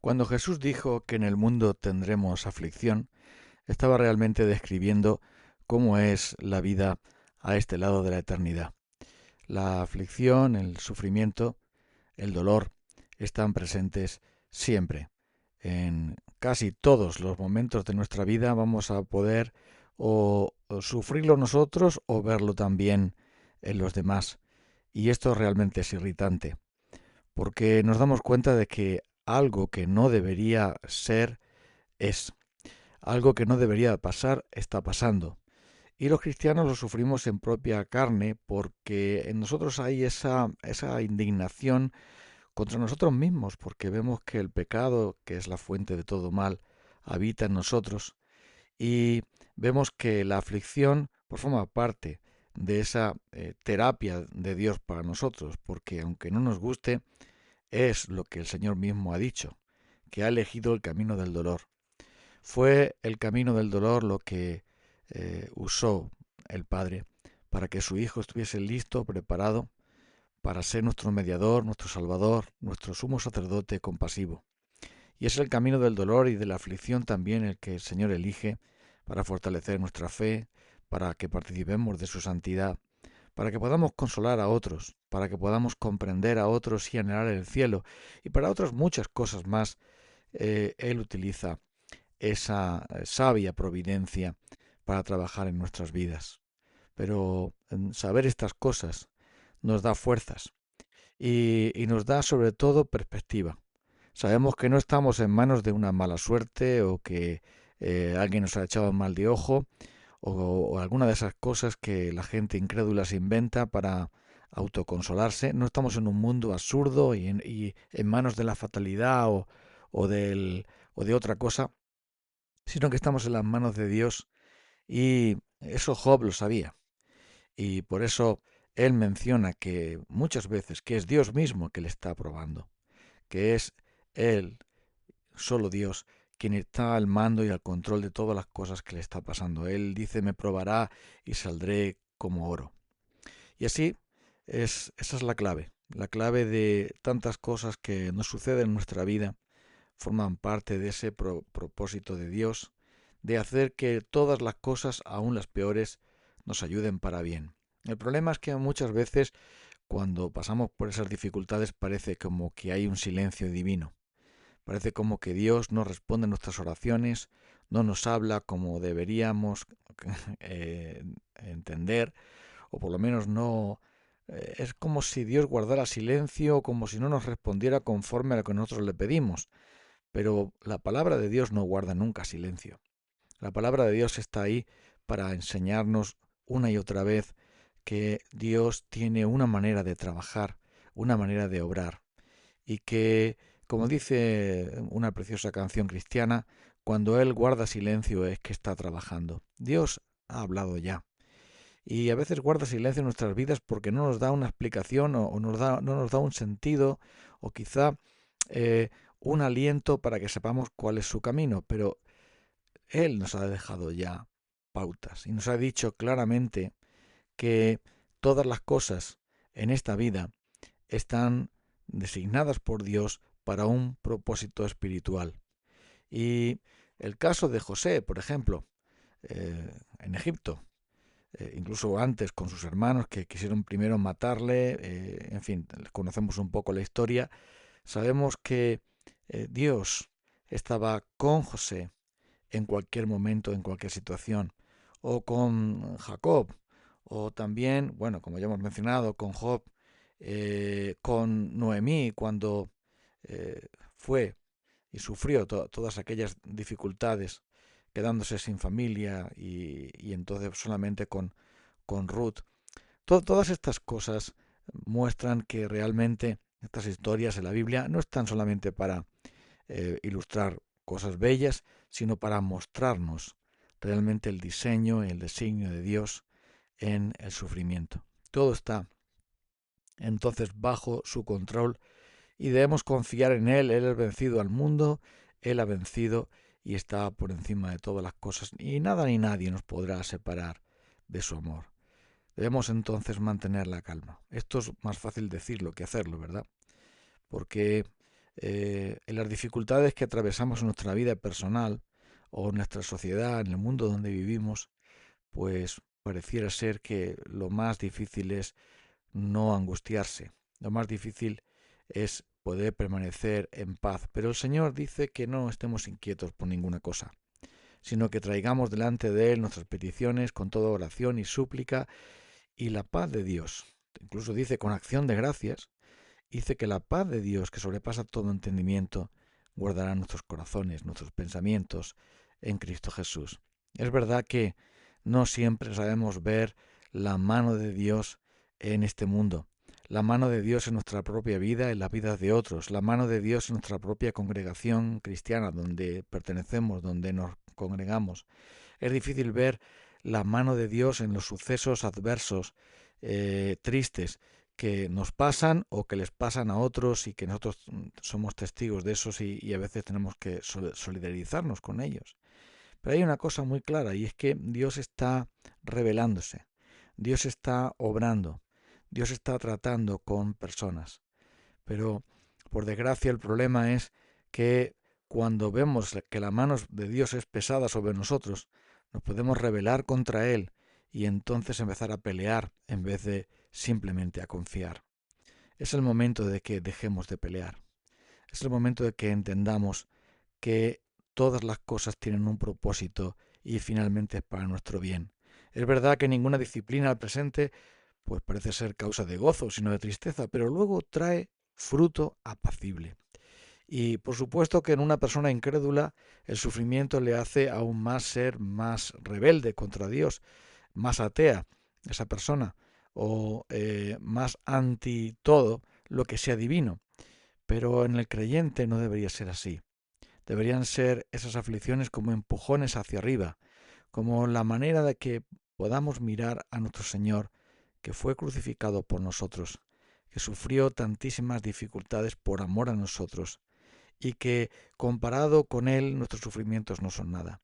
Cuando Jesús dijo que en el mundo tendremos aflicción, estaba realmente describiendo cómo es la vida a este lado de la eternidad. La aflicción, el sufrimiento, el dolor están presentes siempre. En casi todos los momentos de nuestra vida vamos a poder o sufrirlo nosotros o verlo también en los demás. Y esto realmente es irritante, porque nos damos cuenta de que algo que no debería ser es. Algo que no debería pasar está pasando. Y los cristianos lo sufrimos en propia carne porque en nosotros hay esa indignación contra nosotros mismos, porque vemos que el pecado, que es la fuente de todo mal, habita en nosotros y vemos que la aflicción pues, forma parte de esa terapia de Dios para nosotros, porque aunque no nos guste, es lo que el Señor mismo ha dicho, que ha elegido el camino del dolor. Fue el camino del dolor lo que usó el Padre para que su Hijo estuviese listo, preparado para ser nuestro mediador, nuestro Salvador, nuestro sumo sacerdote compasivo. Y es el camino del dolor y de la aflicción también el que el Señor elige para fortalecer nuestra fe, para que participemos de su santidad, para que podamos consolar a otros, para que podamos comprender a otros y anhelar el cielo, y para otras muchas cosas más. Él utiliza esa sabia providencia para trabajar en nuestras vidas. Pero saber estas cosas nos da fuerzas y nos da sobre todo perspectiva. Sabemos que no estamos en manos de una mala suerte o que alguien nos ha echado mal de ojo o alguna de esas cosas que la gente incrédula se inventa para autoconsolarse. No estamos en un mundo absurdo y en manos de la fatalidad o de otra cosa, sino que estamos en las manos de Dios y eso Job lo sabía. Y por eso él menciona que muchas veces que es Dios mismo que le está probando, que es Él, solo Dios, quien está al mando y al control de todas las cosas que le está pasando. Él dice, me probará y saldré como oro. Y así esa es la clave de tantas cosas que nos suceden en nuestra vida, forman parte de ese propósito de Dios, de hacer que todas las cosas, aun las peores, nos ayuden para bien. El problema es que muchas veces cuando pasamos por esas dificultades parece como que hay un silencio divino. Parece como que Dios no responde a nuestras oraciones, no nos habla como deberíamos entender, o por lo menos no... es como si Dios guardara silencio, como si no nos respondiera conforme a lo que nosotros le pedimos. Pero la palabra de Dios no guarda nunca silencio. La palabra de Dios está ahí para enseñarnos una y otra vez que Dios tiene una manera de trabajar, una manera de obrar, y que, como dice una preciosa canción cristiana, cuando Él guarda silencio es que está trabajando. Dios ha hablado ya. Y a veces guarda silencio en nuestras vidas porque no nos da una explicación o no nos da un sentido o quizá eh, un aliento para que sepamos cuál es su camino. Pero Él nos ha dejado ya pautas y nos ha dicho claramente que todas las cosas en esta vida están designadas por Dios para un propósito espiritual. Y el caso de José, por ejemplo, en Egipto, incluso antes con sus hermanos que quisieron primero matarle, en fin, conocemos un poco la historia, sabemos que Dios estaba con José en cualquier momento, en cualquier situación, o con Jacob, o también, bueno, como ya hemos mencionado, con Job, con Noemí cuando fue y sufrió todas aquellas dificultades, quedándose sin familia y entonces solamente con Ruth. Todas estas cosas muestran que realmente estas historias en la Biblia no están solamente para ilustrar cosas bellas, sino para mostrarnos realmente el diseño y el designio de Dios en el sufrimiento. Todo está entonces bajo su control y debemos confiar en Él. Él ha vencido al mundo, Él ha vencido y está por encima de todas las cosas y nada ni nadie nos podrá separar de su amor. Debemos entonces mantener la calma. Esto es más fácil decirlo que hacerlo, ¿verdad? Porque En las dificultades que atravesamos en nuestra vida personal o en nuestra sociedad, en el mundo donde vivimos, pues pareciera ser que lo más difícil es no angustiarse. Lo más difícil es poder permanecer en paz. Pero el Señor dice que no estemos inquietos por ninguna cosa, sino que traigamos delante de Él nuestras peticiones con toda oración y súplica, y la paz de Dios, incluso dice con acción de gracias, dice que la paz de Dios, que sobrepasa todo entendimiento, guardará nuestros corazones, nuestros pensamientos en Cristo Jesús. Es verdad que no siempre sabemos ver la mano de Dios en este mundo, la mano de Dios en nuestra propia vida, en la vida de otros, la mano de Dios en nuestra propia congregación cristiana, donde pertenecemos, donde nos congregamos. Es difícil ver la mano de Dios en los sucesos adversos, tristes, que nos pasan o que les pasan a otros y que nosotros somos testigos de esos y a veces tenemos que solidarizarnos con ellos. Pero hay una cosa muy clara y es que Dios está revelándose, Dios está obrando, Dios está tratando con personas. Pero por desgracia el problema es que cuando vemos que la mano de Dios es pesada sobre nosotros, nos podemos rebelar contra Él y entonces empezar a pelear en vez de simplemente a confiar. Es el momento de que dejemos de pelear. Es el momento de que entendamos que todas las cosas tienen un propósito y finalmente es para nuestro bien. Es verdad que ninguna disciplina al presente pues parece ser causa de gozo, sino de tristeza, pero luego trae fruto apacible. Y por supuesto que en una persona incrédula el sufrimiento le hace aún más ser más rebelde contra Dios, más atea esa persona, o más anti todo lo que sea divino. Pero en el creyente no debería ser así. Deberían ser esas aflicciones como empujones hacia arriba, como la manera de que podamos mirar a nuestro Señor, que fue crucificado por nosotros, que sufrió tantísimas dificultades por amor a nosotros, y que comparado con Él nuestros sufrimientos no son nada.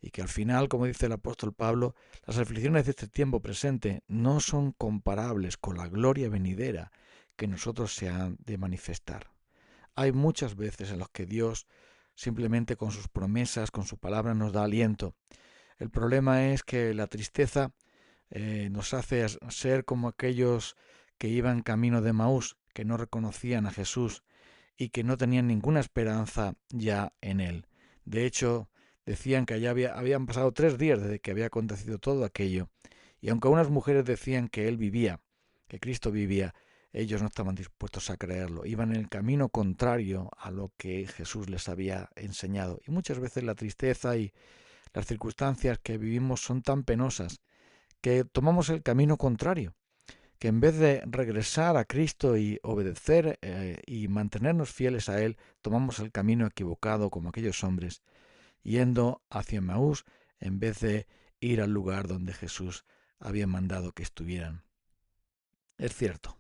Y que al final, como dice el apóstol Pablo, las aflicciones de este tiempo presente no son comparables con la gloria venidera que nosotros se han de manifestar. Hay muchas veces en las que Dios simplemente con sus promesas, con su palabra nos da aliento. El problema es que la tristeza nos hace ser como aquellos que iban camino de Maús, que no reconocían a Jesús y que no tenían ninguna esperanza ya en Él. De hecho, decían que habían pasado 3 días desde que había acontecido todo aquello, y aunque unas mujeres decían que Él vivía, que Cristo vivía, ellos no estaban dispuestos a creerlo, iban en el camino contrario a lo que Jesús les había enseñado. Y muchas veces la tristeza y las circunstancias que vivimos son tan penosas que tomamos el camino contrario, que en vez de regresar a Cristo y obedecer y mantenernos fieles a Él, tomamos el camino equivocado como aquellos hombres, yendo hacia Maús en vez de ir al lugar donde Jesús había mandado que estuvieran. Es cierto.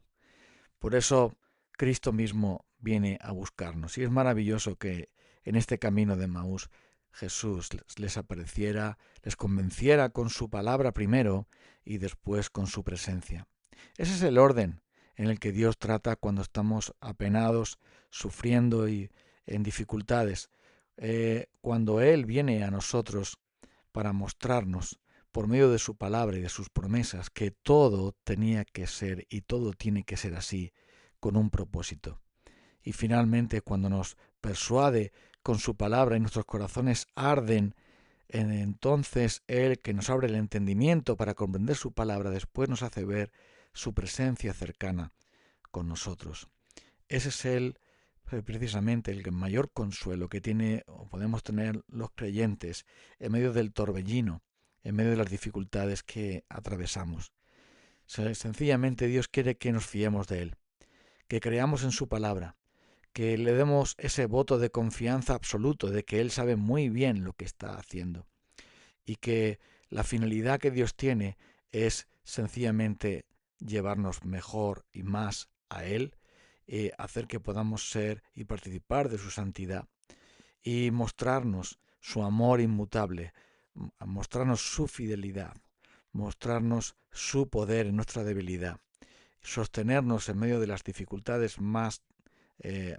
Por eso Cristo mismo viene a buscarnos. Y es maravilloso que en este camino de Maús Jesús les apareciera, les convenciera con su palabra primero y después con su presencia. Ese es el orden en el que Dios trata cuando estamos apenados, sufriendo y en dificultades. Cuando Él viene a nosotros para mostrarnos por medio de su palabra y de sus promesas que todo tenía que ser y todo tiene que ser así, con un propósito. Y finalmente, cuando nos persuade con su palabra y nuestros corazones arden, entonces Él, que nos abre el entendimiento para comprender su palabra, después nos hace ver su presencia cercana con nosotros. Ese es precisamente el mayor consuelo que tiene o podemos tener los creyentes en medio del torbellino, en medio de las dificultades que atravesamos. Sencillamente Dios quiere que nos fiemos de Él, que creamos en su palabra, que le demos ese voto de confianza absoluto de que Él sabe muy bien lo que está haciendo y que la finalidad que Dios tiene es sencillamente llevarnos mejor y más a Él, hacer que podamos ser y participar de su santidad y mostrarnos su amor inmutable, mostrarnos su fidelidad, mostrarnos su poder en nuestra debilidad, sostenernos en medio de las dificultades más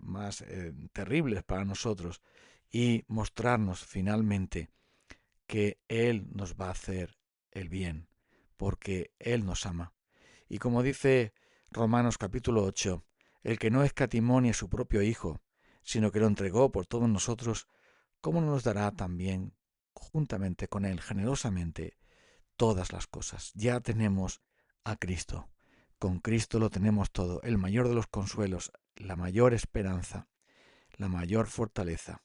más terribles para nosotros y mostrarnos finalmente que Él nos va a hacer el bien, porque Él nos ama. Y como dice Romanos capítulo 8, el que no escatimó ni a su propio Hijo, sino que lo entregó por todos nosotros, ¿cómo no nos dará también juntamente con Él generosamente todas las cosas? Ya tenemos a Cristo. Con Cristo lo tenemos todo, el mayor de los consuelos, la mayor esperanza, la mayor fortaleza.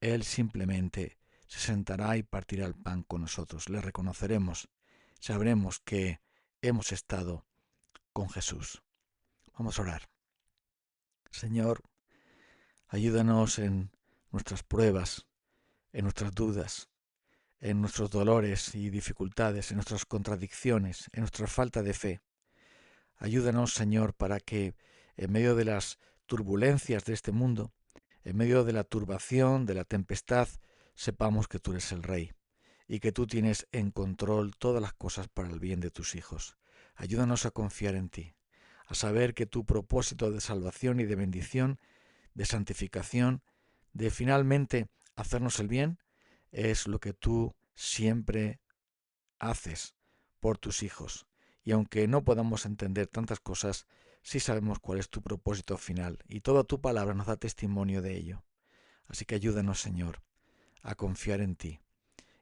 Él simplemente se sentará y partirá el pan con nosotros. Le reconoceremos, sabremos que hemos estado con Jesús. Vamos a orar. Señor, ayúdanos en nuestras pruebas, en nuestras dudas, en nuestros dolores y dificultades, en nuestras contradicciones, en nuestra falta de fe. Ayúdanos, Señor, para que en medio de las turbulencias de este mundo, en medio de la turbación, de la tempestad, sepamos que tú eres el Rey y que tú tienes en control todas las cosas para el bien de tus hijos. Ayúdanos a confiar en ti, a saber que tu propósito de salvación y de bendición, de santificación, de finalmente hacernos el bien, es lo que tú siempre haces por tus hijos. Y aunque no podamos entender tantas cosas, sí sabemos cuál es tu propósito final, y toda tu palabra nos da testimonio de ello. Así que ayúdanos, Señor, a confiar en ti,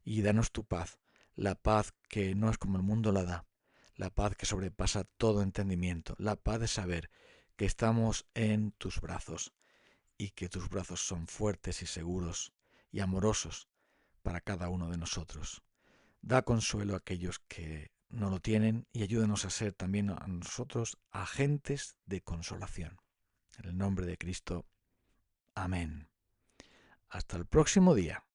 y danos tu paz, la paz que no es como el mundo la da, la paz que sobrepasa todo entendimiento, la paz de saber que estamos en tus brazos, y que tus brazos son fuertes y seguros y amorosos para cada uno de nosotros. Da consuelo a aquellos que no lo tienen y ayúdanos a ser también a nosotros agentes de consolación. En el nombre de Cristo. Amén. Hasta el próximo día.